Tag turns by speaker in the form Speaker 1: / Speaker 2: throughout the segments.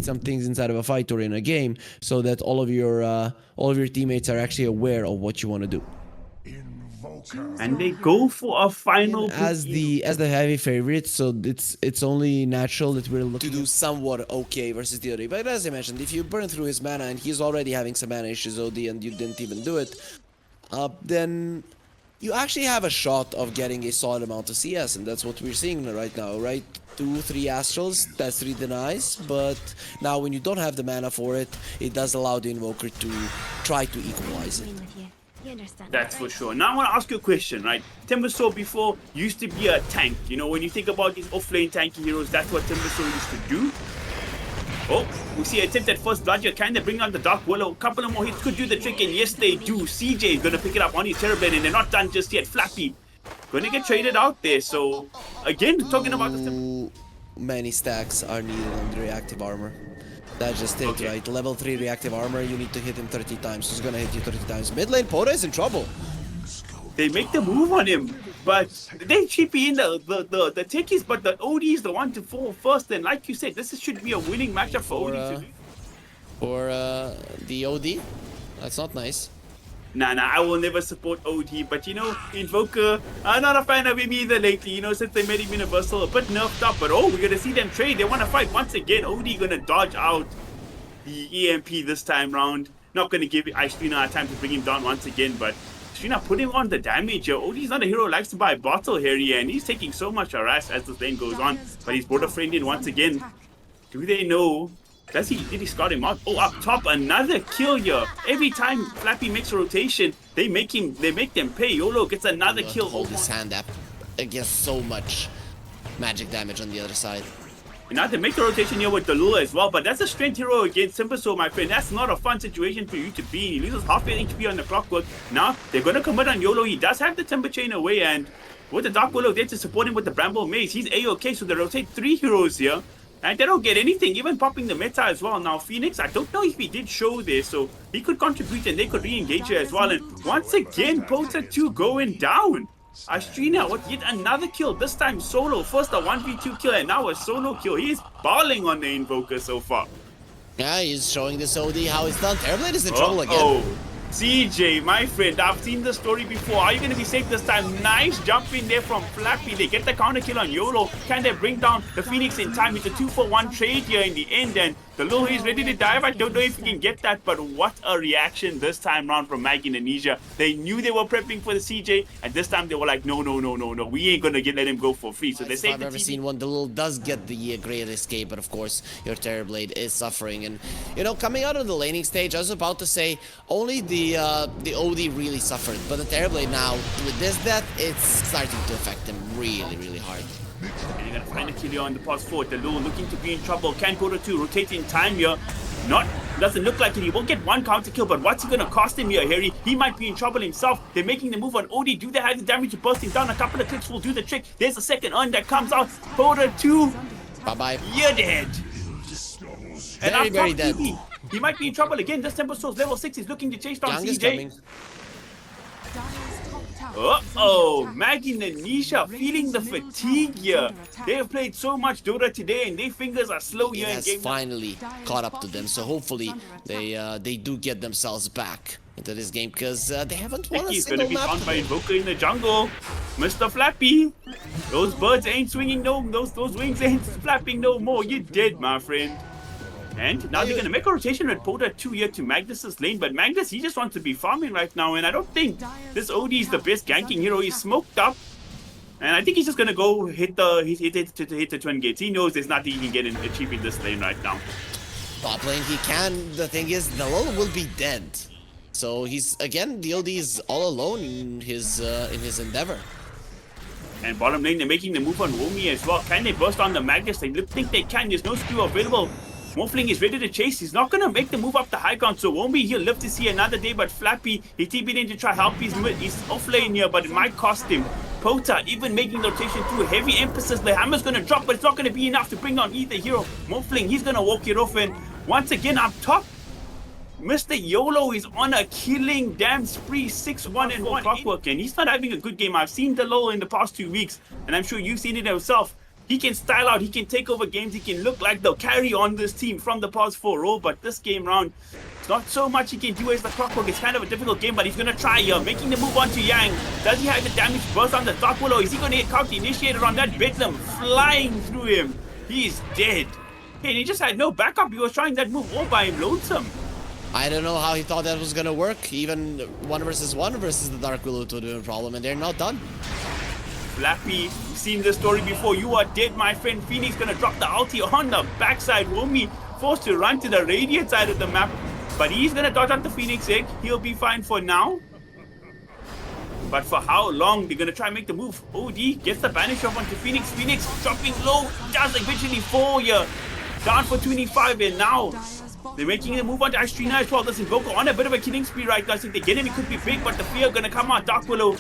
Speaker 1: communicate some things inside of a fight or in a game, so that all of your teammates are actually aware of what you want to do.
Speaker 2: And they go for a final
Speaker 1: as the heavy favorite, so it's only natural that we're looking to do somewhat okay versus the OD. But as I mentioned, if you burn through his mana and he's already having some mana issues OD and you didn't even do it, then you actually have a shot of getting a solid amount of CS, and that's what we're seeing right now, right? 2-3 astrals, that's 3 denies, but now when you don't have the mana for it, it does allow the invoker to try to equalize it.
Speaker 2: That's for sure. Now I want to ask you a question, right? Timbersaw before used to be a tank. You know, when you think about these off-lane tanky heroes, that's what Timbersaw used to do. Oh, we see attempt at first blood here. Can they bring out the Dark Willow? A couple of more hits could do the trick, and yes they do. CJ is going to pick it up on his Terrorblade, and they're not done just yet. Flappy going to get traded out there. So, again, talking about this...
Speaker 1: Many stacks are needed on the reactive armor. That's just it, right? Level 3 reactive armor, you need to hit him 30 times. He's gonna hit you 30 times. Mid lane, Pota is in trouble.
Speaker 2: They make the move on him, but they chippy in the techies, but the OD is the one to fall first. And like you said, this should be a winning matchup for OD.
Speaker 1: For the OD? That's not nice.
Speaker 2: Nah, I will never support OD, but you know, Invoker, I'm not a fan of him either lately, you know, since they made him universal, a bit nerfed up, but oh, we're gonna see them trade, they wanna fight once again. OD gonna dodge out the EMP this time round. Not gonna give Ishrina time to bring him down once again, but Ishrina putting on the damage here. OD's not a hero who likes to buy a bottle here, and he's taking so much harass as the lane goes on, but he's brought a friend in once again. Do they know? Did he scout him out? Oh, up top, another kill here. Every time Flappy makes a rotation, they make them pay. YOLO gets another kill.
Speaker 1: Hold his hand up against so much magic damage on the other side.
Speaker 2: And now they make the rotation here with the Lula as well, but that's a strength hero against Timbersaw, my friend. That's not a fun situation for you to be in. He loses half an HP on the clockwork. Now they're gonna commit on YOLO. He does have the Timber Chain away, and with the Dark Willow there to support him with the Bramble Maze, he's A-OK, so they rotate 3 heroes here. And they don't get anything, even popping the meta as well. Now, Phoenix, I don't know if he did show this, so he could contribute and they could re-engage her as well. And once again, Pota 2 going down. Ishrina with yet another kill, this time solo. First a 1v2 kill and now a solo kill. He is balling on the Invoker so far.
Speaker 1: Yeah, he's showing this OD how it's done. Terrorblade is in trouble again.
Speaker 2: Oh, CJ, my friend, I've seen the story before. Are you going to be safe this time? Nice jump in there from Flappy. They get the counter kill on YOLO. Can they bring down the Phoenix in time? It's a 2-for-1 trade here in the end. And the Lil is ready to dive. I don't know if he can get that, but what a reaction this time round from Mag Indonesia. They knew they were prepping for the CJ, and this time they were like, no. We ain't going to let him go for free. So they saved the
Speaker 1: I've ever seen one. The Lil does get the great escape, but of course, your Terrorblade is suffering. And, you know, coming out of the laning stage, I was about to say, only the OD really suffered, but the Terrorblade now, with this death, it's starting to affect him really hard.
Speaker 2: And you're gonna find a kill here on the pass forward. The Lul looking to be in trouble. Can go to 2, rotating time here. Doesn't look like it. He won't get 1 counter kill, but what's he gonna cost him here, Harry? He might be in trouble himself. They're making the move on OD. Do they have the damage to burst him down? A couple of clicks will do the trick. There's a second urn that comes out. Pota 2.
Speaker 1: Bye-bye.
Speaker 2: You're dead. And
Speaker 1: very dead.
Speaker 2: He might be in trouble again. This Timbersaw's level 6 is looking to chase down
Speaker 1: Young
Speaker 2: CJ. Uh-oh, Mag Indonesia feeling the fatigue here. They have played so much Dota today and their fingers are slow here.
Speaker 1: It has finally caught up to them, so hopefully they do get themselves back into this game, because they haven't won a single map.
Speaker 2: He's gonna be found by Invoker in the jungle. Mr. Flappy, those birds ain't swinging no, those wings ain't flapping no more. You're dead, my friend. And now they're going to make a rotation with Pota 2 here to Magnus's lane. But Magnus, he just wants to be farming right now. And I don't think this OD is the best ganking hero. He's smoked up. And I think he's just going to go hit the twin gates. He knows there's nothing he can get achieve in this lane right now.
Speaker 1: Top lane, he can. The thing is, the Lul will be dead. So he's, again, the OD is all alone in his endeavor.
Speaker 2: And bottom lane, they're making the move on Womi as well. Can they burst on the Magnus? They think they can. There's no screw available. Morphling is ready to chase. He's not going to make the move up the high ground. So Wombi, he'll live to see another day. But Flappy, he TP'd in to try help his off lane here, but it might cost him. Pota even making the rotation through. Heavy emphasis. The hammer's going to drop, but it's not going to be enough to bring down either hero. Morphling, he's going to walk it off. And once again, up top, Mr. YOLO is on a killing damn spree, 6-1 and 1 clockwork, and he's not having a good game. I've seen the LoL in the past 2 weeks, and I'm sure you've seen it yourself. He can style out, he can take over games, he can look like they'll carry on this team from the past 4 row, but this game round, it's not so much he can do as the clockwork. It's kind of a difficult game, but he's gonna try here, making the move onto Yang. Does he have the damage burst on the Dark Willow? Is he gonna get counter initiated on that Bedlam, flying through him? He's dead. And he just had no backup. He was trying that move all by him, lonesome.
Speaker 1: I don't know how he thought that was gonna work. Even 1 versus 1 versus the Dark Willow to do a problem, and they're not done.
Speaker 2: Flappy, you've seen this story before. You are dead, my friend. Phoenix gonna drop the ulti on the backside. Womi forced to run to the radiant side of the map. But he's gonna dodge out the Phoenix egg. He'll be fine for now. But for how long? They're gonna try and make the move. OD gets the banish off onto Phoenix. Phoenix dropping low. Does eventually fall here. Down for 25, and now they're making a move onto Astrina as well. This Invoker on a bit of a killing spree right now. So if they get him, it could be big, but the fear gonna come out. Dark Willow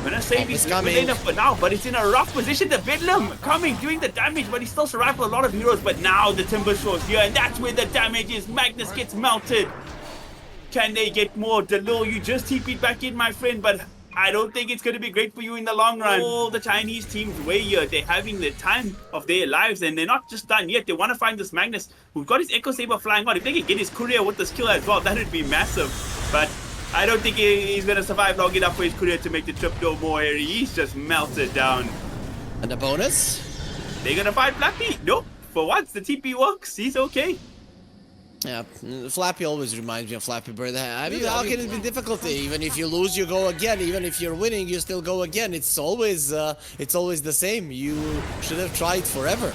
Speaker 2: gonna save his enough for now, but it's in a rough position. The Bedlam coming, doing the damage, but he still survived a lot of heroes. But now the Timber Shores here, and that's where the damage is. Magnus gets melted. Can they get more? Delil, you just TP'd back in, my friend, but I don't think it's going to be great for you in the long run. All the Chinese teams way here. They're having the time of their lives, and they're not just done yet. They want to find this Magnus who's got his Echo Saber flying out. If they can get his courier with the skill as well, that would be massive. But I don't think he's going to survive long enough for his courier to make the trip no more, Harry. He's just melted down.
Speaker 1: And the bonus?
Speaker 2: They're going to fight Flappy. Nope. For once, the TP works. He's okay.
Speaker 1: Yeah, Flappy always reminds me of Flappy Bird. I mean, how can it be difficult? Even if you lose, you go again. Even if you're winning, you still go again. It's always the same. You should have tried forever.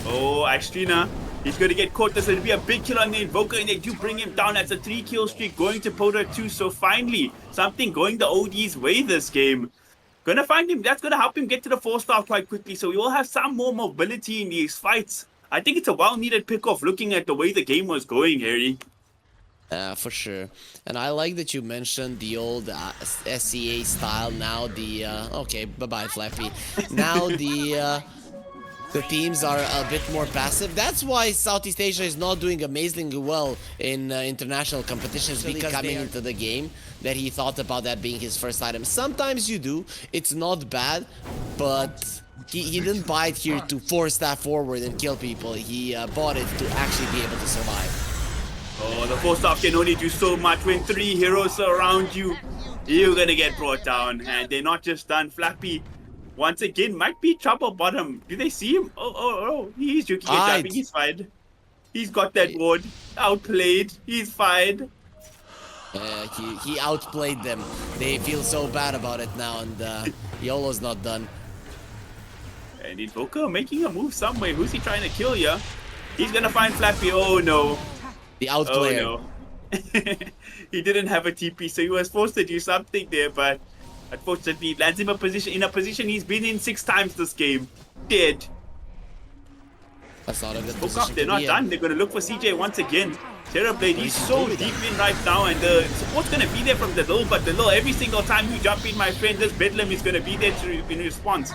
Speaker 2: Oh, Astrina. He's going to get caught. This will be a big kill on the Invoker, and they do bring him down. That's a 3-kill streak going to Poda 2. So finally, something going the OD's way this game. Gonna find him. That's going to help him get to the 4-star quite quickly. So we will have some more mobility in these fights. I think it's a well-needed pick-off looking at the way the game was going, Harry.
Speaker 1: For sure. And I like that you mentioned the old SEA style. Now the... okay, bye-bye, Flappy. Now the teams are a bit more passive. That's why Southeast Asia is not doing amazingly well in international competitions, because coming into the game that he thought about that being his first item. Sometimes you do. It's not bad, but... He didn't buy it here to force that forward and kill people. He bought it to actually be able to survive.
Speaker 2: Oh, the 4-star can only do so much. When 3 heroes surround you, you're gonna get brought down. And they're not just done. Flappy, once again, might be trouble bottom. Do they see him? Oh, he's juking and jumping. He's fine. He's got that ward. Outplayed. He's fine.
Speaker 1: He outplayed them. They feel so bad about it now, and YOLO's not done.
Speaker 2: And Invoker making a move somewhere. Who's he trying to kill here? He's gonna find Flappy. Oh no.
Speaker 1: The outplayer.
Speaker 2: Oh no. He didn't have a TP, so he was forced to do something there, but unfortunately lands him in a position he's been in 6 times this game. Dead.
Speaker 1: That's not a good position.
Speaker 2: They're not done. They're gonna look for CJ once again. Terrorblade, he's so deep in right now, and the support's gonna be there from the low, but the low, every single time you jump in, my friend, this Bedlam is gonna be there in response.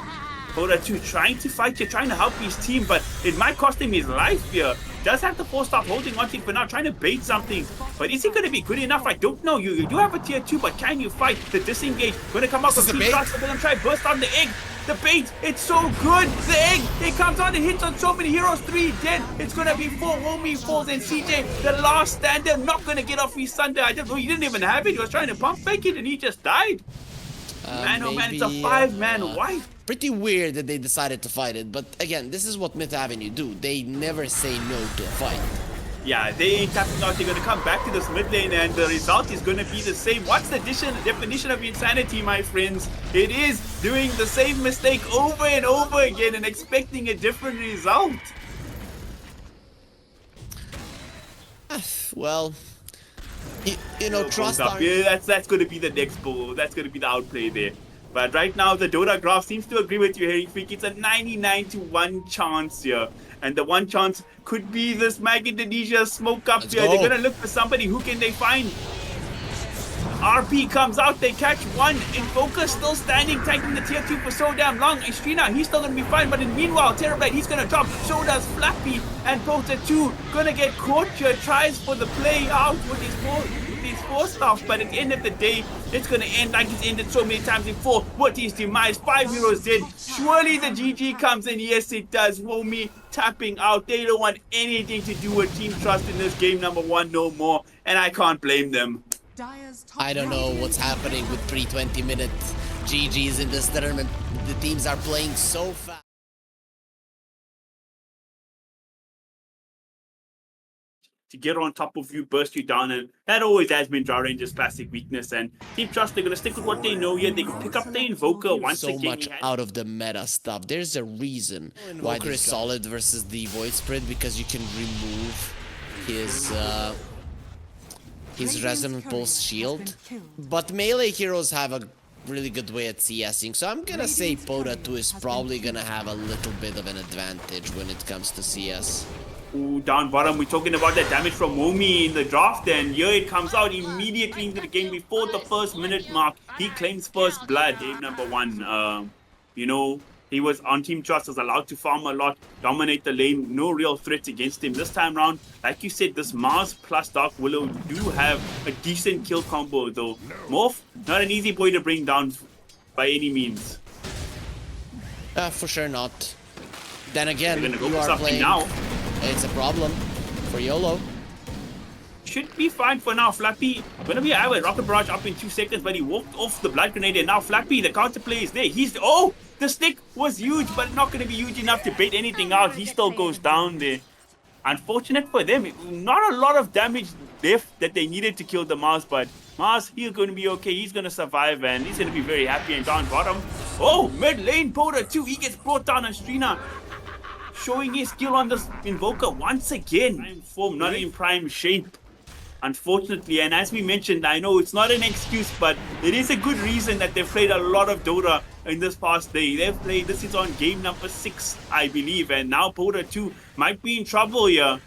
Speaker 2: Poda 2 trying to fight here, trying to help his team, but it might cost him his life here. Does have the 4-star holding on to him for now, trying to bait something. But is he going to be good enough? I don't know. You do have a tier 2, but can you fight the disengage? Going to come up with 2 shots, but they're going to try to burst on the egg. The bait, it's so good. The egg, it comes on and hits on so many heroes. 3 dead. It's going to be 4 Womi falls, and CJ, the last stander, not going to get off his thunder. I don't know. He didn't even have it. He was trying to pump fake it, and he just died. Man, oh man, it's a 5-man wipe.
Speaker 1: Pretty weird that they decided to fight it, but again, this is what Myth Avenue do. They never say no to a fight.
Speaker 2: Yeah, they ain't tapping out. They're going to come back to this mid lane, and the result is going to be the same. What's the definition of insanity, my friends? It is doing the same mistake over and over again and expecting a different result.
Speaker 1: Well... You know, trust our...
Speaker 2: Yeah, that's going to be the next ball. That's going to be the outplay there. But right now, the Dota graph seems to agree with you, Harry Freak. It's a 99-to-1 chance here. And the 1 chance could be this Mag Indonesia smoke up here. They're going to look for somebody. Who can they find? RP comes out, they catch 1. Invoker still standing, tanking the tier 2 for so damn long. Astrina, he's still gonna be fine, but in meanwhile, Terrorblade, he's gonna drop. So does Flappy, and Poda 2 gonna get caught here. Tries for the play out with his PS4 stuff, but at the end of the day, it's gonna end like it's ended so many times before. What is demise? 5 euros dead. Surely the GG comes, and yes, it does. Womi tapping out. They don't want anything to do with Team Trust in this game number 1 no more, and I can't blame them.
Speaker 1: I don't know what's happening with 3-20-minute GGs in this tournament. The teams are playing so fast.
Speaker 2: To get on top of you, burst you down, and that always has been Drow Ranger's classic weakness. And Team Trust, they're gonna stick with what they know here. They can pick up the Invoker once
Speaker 1: so
Speaker 2: again.
Speaker 1: Much out of the meta stuff. There's a reason why Invoker is solid versus the Void Spirit, because you can remove his Resonant Pulse shield. But melee heroes have a really good way at CSing, so I'm gonna say Poda 2 is probably gonna have a little bit of an advantage when it comes to CS.
Speaker 2: Ooh, down bottom, we're talking about the damage from Womi in the draft, and here it comes out immediately into the game before the first minute mark. He claims first blood, game number 1. You know, he was on Team Trust, was allowed to farm a lot, dominate the lane, no real threats against him. This time round, like you said, this Mars plus Dark Willow do have a decent kill combo though. Morph, not an easy boy to bring down by any means.
Speaker 1: For sure not. Then again,
Speaker 2: go
Speaker 1: you are playing
Speaker 2: now.
Speaker 1: It's a problem for YOLO.
Speaker 2: Should be fine for now. Flappy gonna be have a rocket barrage up in 2 seconds, but he walked off the blood grenade, and now Flappy, the counter play is there. The stick was huge, but not gonna be huge enough to bait anything out. He still goes down there. Unfortunate for them, not a lot of damage left that they needed to kill the Mars, but Mars, he's gonna be okay. He's gonna survive, and he's gonna be very happy. And down bottom, mid lane Poda 2, he gets brought down on Strina, showing his skill on this Invoker once again. Prime form, not in prime shape, unfortunately. And as we mentioned, I know it's not an excuse, but it is a good reason that they've played a lot of Dota in this past day. This is on game number 6, I believe, and now Poda 2 might be in trouble here.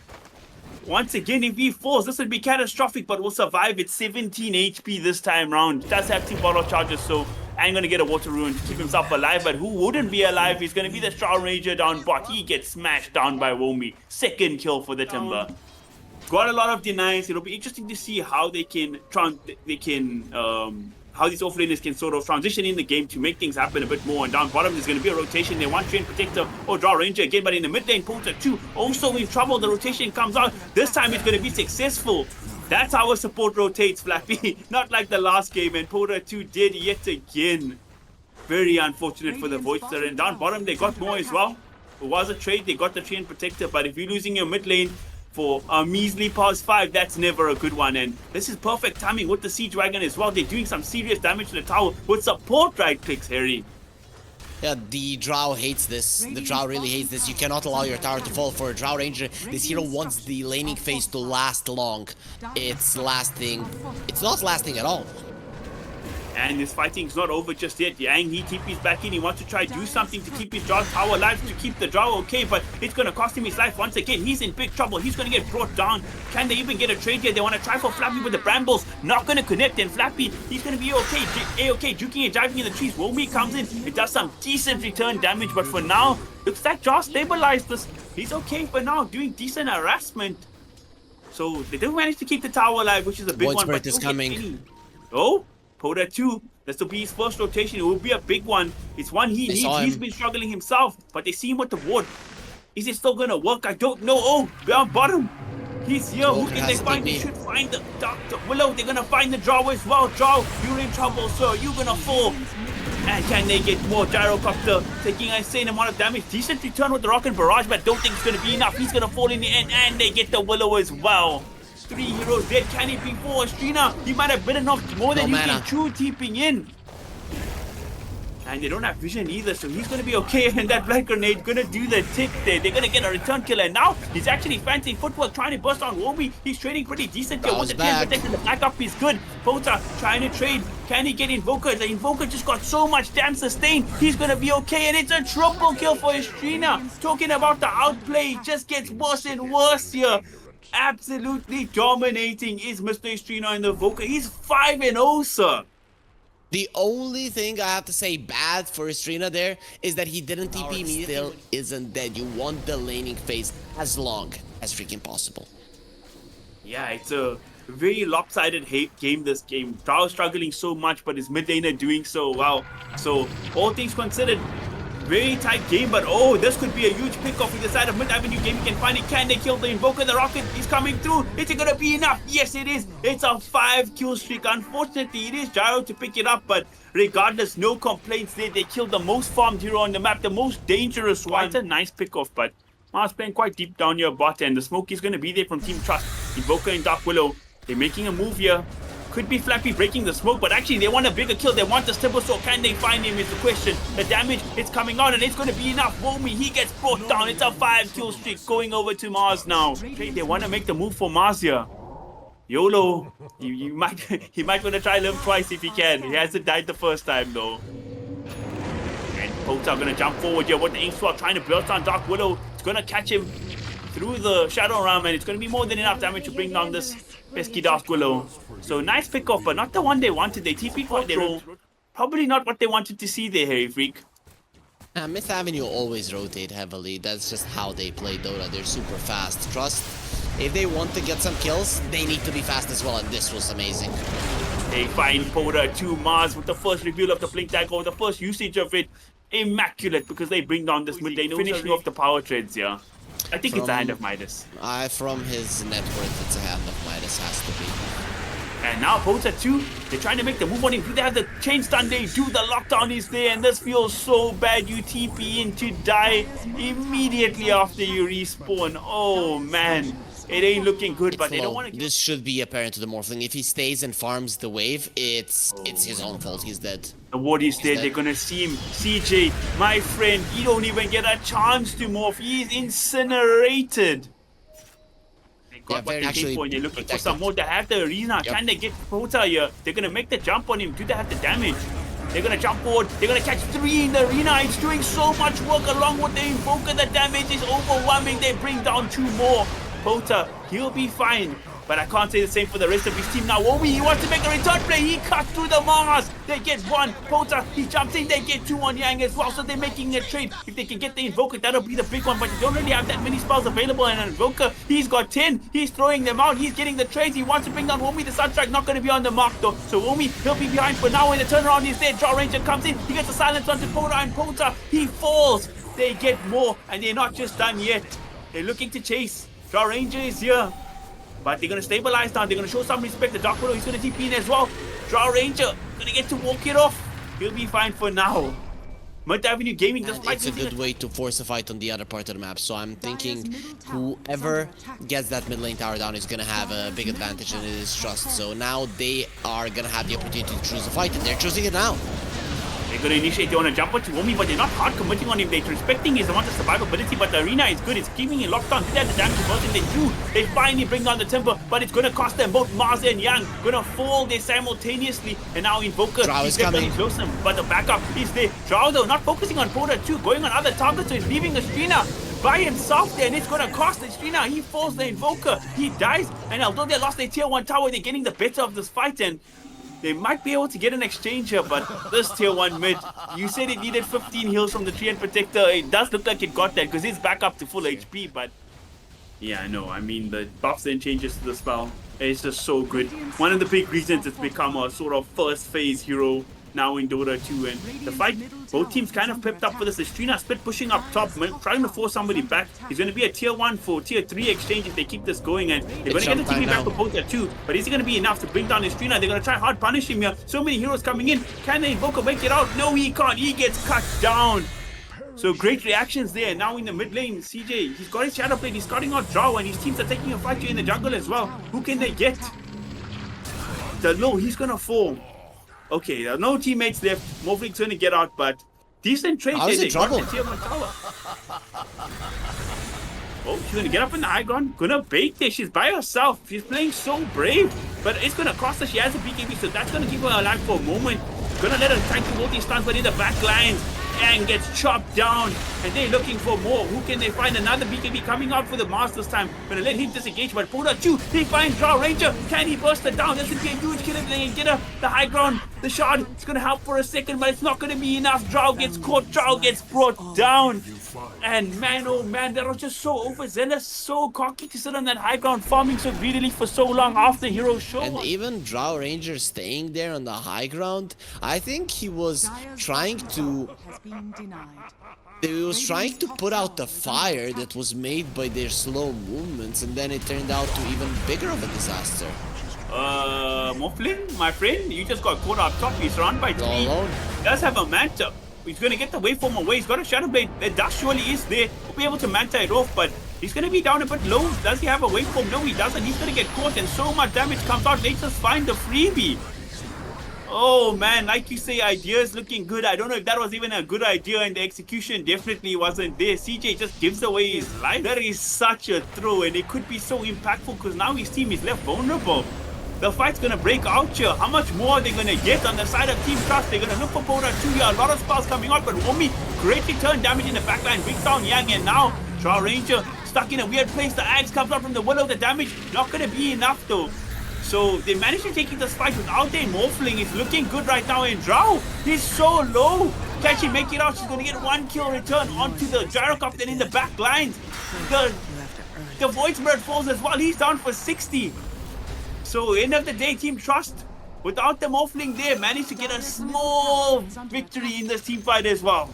Speaker 2: Once again, if he falls, this would be catastrophic, but will survive at 17 HP this time round. Does have 2 bottle charges, so I'm gonna get a water rune to keep himself alive, but who wouldn't be alive? He's gonna be the Drow Ranger down bot. He gets smashed down by Womi. Second kill for the Timber. Got a lot of denies. It'll be interesting to see how they can how these offlaners can sort of transition in the game to make things happen a bit more. And down bottom, there's going to be a rotation. They want Train Protector or Drow Ranger again, but in the mid lane, Poda 2 also in trouble. The rotation comes out. This time it's going to be successful. That's how a support rotates, Flappy. Not like the last game, and Poda 2 did yet again. Very unfortunate for the Voidster. And down bottom, they got more as well. It was a trade. They got the Train Protector, but if you're losing your mid lane for a measly +5, that's never a good one. And this is perfect timing with the Siege Wagon as well. They're doing some serious damage to the tower with support right clicks, Harry.
Speaker 1: Yeah, the Drow hates this. The Drow really hates this. You cannot allow your tower to fall. For a Drow Ranger, this hero wants the laning phase to last long. It's not lasting at all.
Speaker 2: And this fighting's not over just yet. Yang, he TP's back in. He wants to try do something to keep his Drow tower alive, to keep the Drow okay, but it's going to cost him his life once again. He's in big trouble. He's going to get brought down. Can they even get a trade here? They want to try for Flappy with the Brambles. Not going to connect, and Flappy, he's going to be okay. A-okay, juking and jiving in the trees. Womi comes in. It does some decent return damage, but for now, looks like Drow stabilized this. He's okay for now, doing decent harassment. So they do manage to keep the tower alive, which is a big one.
Speaker 1: But is coming.
Speaker 2: Poda 2, this will be his first rotation. It will be a big one. It's one he needs. He's been struggling himself, but they see him with the ward. Is it still gonna work? I don't know. Down bottom, he's here. Who can they find? They should find the Dr. Willow. They're gonna find the Drow as well. Drow, you're in trouble, sir. You're gonna fall. And can they get more? Gyrocopter taking an insane amount of damage. Decent return with the rocket barrage, but don't think it's gonna be enough. He's gonna fall in the end, and they get the Willow as well. 3 heroes dead. Can it be 4? Strina, he might have bitten off more than you can chew, TPing in. And they don't have vision either, so he's going to be okay. And that black grenade going to do the tick there. They're going to get a return kill. And now he's actually fancy footwork trying to burst on Womi. He's trading pretty decent here. With the Train Protector, the back up is good. Poda trying to trade. Can he get Invoker? The Invoker just got so much damn sustain. He's going to be okay. And it's a triple kill for Strina. Talking about the outplay, it just gets worse and worse here. Absolutely dominating is Mr. Strina in the Invoker. He's 5-0, sir.
Speaker 1: The only thing I have to say bad for Strina there is that he didn't TP me. Still isn't dead. You want the laning phase as long as freaking possible.
Speaker 2: Yeah, it's a very lopsided game this game. Drow struggling so much, but his mid laner doing so well. So all things considered, very tight game, but oh, this could be a huge pickoff with the side of Mid Avenue Gaming. Can finally, can they kill the Invoker? The Rocket is coming through. Is it gonna be enough? Yes, it is. It's a 5-kill streak. Unfortunately, it is Gyro to pick it up, but regardless, no complaints there. They killed the most farmed hero on the map, the most dangerous one. It's a nice pickoff, but Mars playing quite deep down here bot, and the smoke is gonna be there from Team Trust. Invoker and Dark Willow, they're making a move here. Could be Flappy breaking the smoke, but actually they want a bigger kill. They want the Stibble, so can they find him is the question. The damage, it's coming out and it's going to be enough. Womi, he gets brought down. It's a 5-kill streak going over to Mars now. Okay, they want to make the move for Mars here. YOLO, he might want to try live twice if he can. He hasn't died the first time though. And Pota going to jump forward here with the Ink Swap, trying to burst down Dark Willow. It's going to catch him through the Shadow Realm, and it's going to be more than enough damage to bring down this pesky Dark Willow. So nice pickoff, but not the one they wanted. They TP for their roll. Probably not what they wanted to see there, Harry Freak.
Speaker 1: Myth Avenue always rotate heavily. That's just how they play Dota. They're super fast. Trust, if they want to get some kills, they need to be fast as well, and this was amazing.
Speaker 2: They find Poda to Mars with the first reveal of the Blink Dagger, the first usage of it. Immaculate, because they bring down this mid lane, finishing off the power trades here. I think it's a hand of Midas.
Speaker 1: From his net worth, it's a hand of Midas, has to be.
Speaker 2: And now Pota 2, they're trying to make the move on him. Do they have the chain stun? They do. The lockdown is there, and this feels so bad. You TP in to die immediately after you respawn. Oh man, it ain't looking good, but they don't want to.
Speaker 1: This should be apparent to the Morphling. If he stays and farms the wave, it's his own fault. He's dead.
Speaker 2: The ward is there. They're gonna see him. CJ, my friend, he don't even get a chance to morph. He's incinerated. They got what they came for, and they're looking for some more. They have the arena. Can they get Pota here? They're gonna make the jump on him. Do they have the damage? They're gonna jump forward. They're gonna catch 3 in the arena. It's doing so much work along with the Invoker. The damage is overwhelming. They bring down 2 more. Pota, he'll be fine. But I can't say the same for the rest of his team now. Obi, he wants to make a return play. He cuts through the Mars. They get 1. Pota, he jumps in. They get 2 on Yang as well. So they're making a trade. If they can get the Invoker, that'll be the big one. But they don't really have that many spells available. And an Invoker, he's got 10. He's throwing them out. He's getting the trades. He wants to bring down Womi. The Sunstrike not going to be on the mark though. So Womi, he'll be behind for now. When the turnaround is there, Draw Ranger comes in. He gets the silence onto Pota, and Pota, he falls. They get more. And they're not just done yet. They're looking to chase. Draw Ranger is here. But they're going to stabilize now. They're going to show some respect. The Dark Widow is going to TP in as well. Draw Ranger. Going to get to walk it off. He'll be fine for now. Mid Avenue Gaming does
Speaker 1: It's a good way to force a fight on the other part of the map. So I'm thinking whoever gets that mid lane tower down is going to have a big advantage, and it is Trust. So now they are going to have the opportunity to choose a fight, and they're choosing it now.
Speaker 2: They're going to initiate. They want to jump onto Womi, but they're not hard committing on him. They're respecting his amount of survivability, but the arena is good. It's keeping him locked down. They have the damage conversion. They do. They finally bring down the Timber, but it's going to cost them both. Mars and Yang going to fall there simultaneously. And now Invoker is coming close to him, but the backup is there. Drow though not focusing on Pota 2, going on other targets, so he's leaving Astrina by himself there, and it's going to cost Astrina. He falls the Invoker. He dies, and although they lost their tier 1 tower, they're getting the better of this fight, and they might be able to get an exchange here, but this tier 1 mid, you said it needed 15 heals from the Treant Protector. It does look like it got that because it's back up to full HP, but yeah, I know. I mean, the buffs and changes to the spell, it's just so good. One of the big reasons it's become a sort of first phase hero now in Dota 2, and the fight, both teams kind of prepped up for this. Astrina split pushing up top, trying to force somebody back. He's going to be a tier 1 for tier 3 exchange if they keep this going, and they're going to get the TP back for Pota 2, but is it going to be enough to bring down Astrina? They're going to try hard punish him here. So many heroes coming in. Can the Invoker make it out? No, he can't. He gets cut down. So great reactions there. Now in the mid lane, CJ, he's got his Shadow Blade. He's cutting out Drow, and his teams are taking a fight here in the jungle as well. Who can they get? The low, he's going to fall. Okay, there are no teammates left. Morphling's going to get out, but decent trade.
Speaker 1: I was in trouble.
Speaker 2: Oh, she's going to get up in the high ground. Going to bait there. She's by herself. She's playing so brave. But it's going to cost her. She has a BKB, so that's going to keep her alive for a moment. Going to let her try to hold these stuns, but in the back lines. And gets chopped down, and they're looking for more. Who can they find? Another BKB coming out for the Mars this time. Gonna let him disengage, but Pota 2, he finds Draw Ranger. Can he burst her down? This would be a huge kill if they can get her. The high ground, the shard, it's gonna help for a second, but it's not gonna be enough. Drow gets caught, Drow gets brought down. And man, oh man, that was just so overzealous, so cocky to sit on that high ground, farming so greedily for so long after Hero show.
Speaker 1: And even Drow Ranger staying there on the high ground, I think he was trying to... He was trying to put out the fire that was made by their slow movements, and then it turned out to even bigger of a disaster.
Speaker 2: Moflin, my friend, you just got caught up top. He's surrounded by 3.
Speaker 1: alone.
Speaker 2: He does have a Manta. He's going to get the waveform away. He's got a Shadow Blade. The dust surely is there. He'll be able to Manta it off, but he's going to be down a bit low. Does he have a waveform? No, he doesn't. He's going to get caught, and so much damage comes out. Let's just find the freebie. Oh man, like you say, ideas looking good. I don't know if that was even a good idea, and the execution definitely wasn't there. CJ just gives away his life. That is such a throw, and it could be so impactful because now his team is left vulnerable. The fight's gonna break out here. How much more are they gonna get on the side of Team Trust? They're gonna look for Poda 2 here. A lot of spells coming out, but Womi, great return damage in the backline, brings down Yang, and now Drow Ranger stuck in a weird place. The axe comes out from the Willow. The damage not gonna be enough though. So they managed to take this fight without a Morphling. It's looking good right now, and Drow, he's so low. Can she make it out? She's going to get 1 kill return onto the Gyrocopter in the back lines. The Void Spirit falls as well. He's down for 60. So end of the day, Team Trust, without the Morphling there, managed to get a small victory in this team fight as well.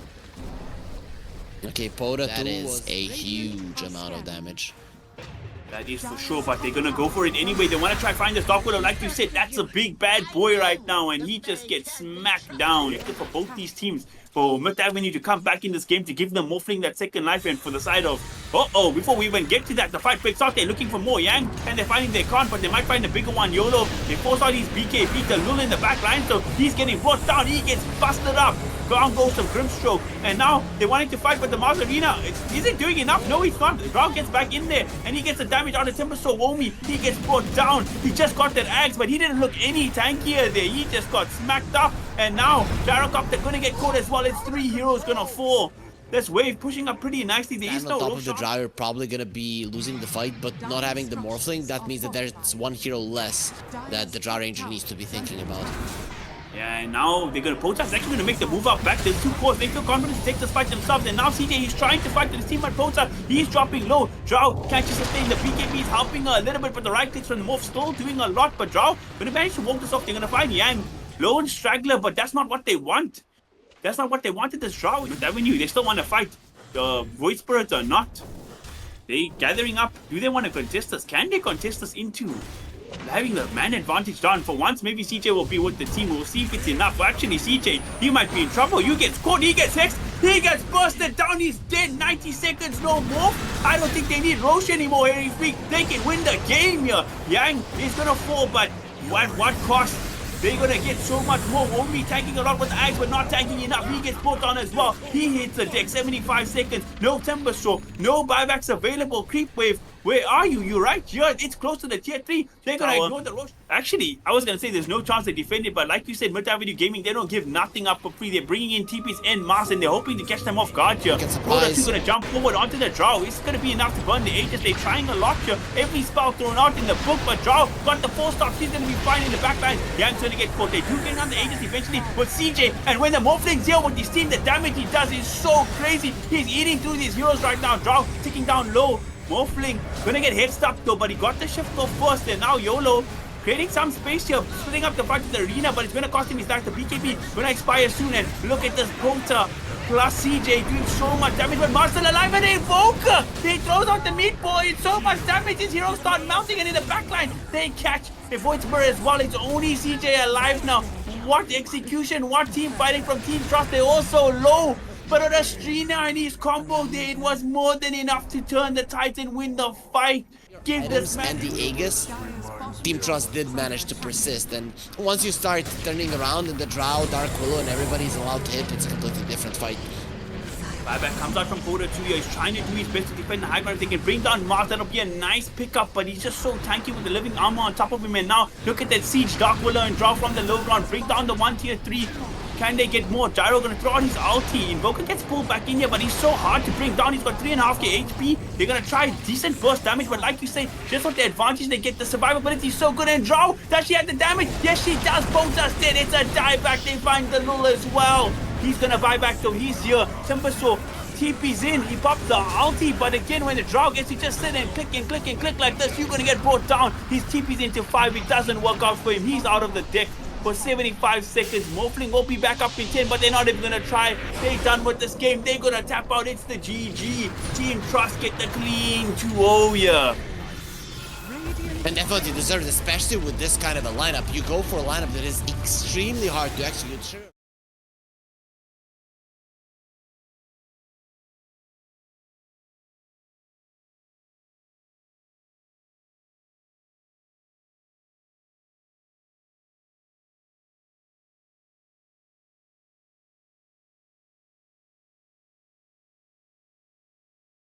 Speaker 1: Okay, Poda 2 was a huge amount of damage.
Speaker 2: That is for sure, but they're gonna go for it anyway. They want to try find this Dark Widow. Like you said, that's a big bad boy right now, and he just gets smacked down. For both these teams, for Mid Avenue to come back in this game to give them Morphling that second life, and for the side of before we even get to that, the fight breaks out. They're looking for more Yang, and they're finding they can't, but they might find a bigger one. YOLO, they force out his BKB to Lul in the back line, so he's getting brought down. He gets busted up. Down goes some Grimstroke, and now they're wanting to fight with the Mars Arena. Is it doing enough? No, he's not. Drow gets back in there, and he gets the damage out of Timber. So Womi, he gets brought down. He just got that axe, but he didn't look any tankier there. He just got smacked up, and now Gyrocopter gonna get caught as well. It's 3 heroes gonna fall. This wave pushing up pretty nicely. There is
Speaker 1: and
Speaker 2: no
Speaker 1: on top of the Drow, you're probably gonna be losing the fight, but not having the Morphling, that means that there's 1 hero less that the Drow Ranger needs to be thinking about.
Speaker 2: Yeah, and now they're gonna Pocha's actually gonna make the move up back. There's 2 cores. They feel confident to take this fight themselves. And now CJ, he's trying to fight with his teammate Pocha. He's dropping low. Drow can't just sustain. The BKB is helping her a little bit, but the right clicks from the Morph still doing a lot. But Drow gonna manage to walk this off. They're gonna find Yang. Lone straggler, but that's not what they want. That's not what they wanted this Drow with Avenue. They still want to fight. The Void Spirits are not. They gathering up. Do they want to contest us? Can they contest us into having the man advantage down? For once, maybe CJ will be with the team. We'll see if it's enough. Well, actually, CJ, he might be in trouble. You get caught, he gets hexed, he gets bursted down, he's dead. 90 seconds, no more. I don't think they need Roche anymore here. They can win the game here. Yang is gonna fall, but what cost? They're gonna get so much more. Womi tanking a lot with the axe, but not tanking enough. He gets brought on as well. He hits the deck. 75 seconds. No Timber Straw. No buybacks available. Creep Wave. Where are you? You're right here. It's close to the tier 3. They're gonna ignore the rush. Actually, I was gonna say there's no chance they defend it, but like you said, Mid Avenue Gaming, they don't give nothing up for free. They're bringing in TPs and Mars, and they're hoping to catch them off guard here. Kobolds gonna jump forward onto the Drow. It's gonna be enough to burn the Aegis. They're trying a lot here. Every spell thrown out in the book, but Drow got the 4-star. He's gonna be fine in the backline. Yang's gonna get caught. They do get on the Aegis eventually with CJ, and when the Morphling's here with his team, the damage he does is so crazy. He's eating through these heroes right now. Drow ticking down low. Morphling gonna get head stuck though, but he got the shift off first, and now YOLO creating some space here, splitting up the fight to the arena, but it's gonna cost him his life. The BKB gonna expire soon, and look at this Pota plus CJ doing so much damage, but Mars still alive, and Invoker! He throws out the meat boy, it's so much damage, his heroes start melting, and in the backline, they catch a Void Spirit as well. It's only CJ alive now. What execution, what team fighting from Team Trust, they're also low. But on Astrina and his combo there, it was more than enough to turn the tides and win the fight. Give this man
Speaker 1: and the Aegis, Team Trust did manage to persist, and once you start turning around in the Drow, Dark Willow, and everybody's allowed to hit, it's a completely different fight.
Speaker 2: Buyback comes out from Poda 2 here. He's trying to do his best to defend the high ground. If they can bring down Mars, that'll be a nice pickup, but he's just so tanky with the living armor on top of him. And now, look at that siege. Dark Willow and Drow from the low ground. Bring down the 1 tier 3. Can they get more? Gyro gonna throw out his ulti. Invoker gets pulled back in here, but he's so hard to bring down. He's got 3.5k HP. They're gonna try decent burst damage, but like you say, just with the advantage they get, the survivability is so good. And Drow, does she have the damage? Yes, she does. Both us dead. It's a dieback. They find the Lul as well. He's gonna buy back though. He's here. Timbersaw TP's in, he pops the ulti, but again, when the draw gets, you just sit and click like this, you're gonna get brought down. His TP's into 5, it doesn't work out for him. He's out of the deck for 75 seconds. Morphling will be back up in 10, but they're not even gonna try. They're done with this game. They're gonna tap out. It's the GG. Team Trust get the clean 2-0 here.
Speaker 1: And definitely deserves, especially with this kind of a lineup. You go for a lineup that is extremely hard to actually get.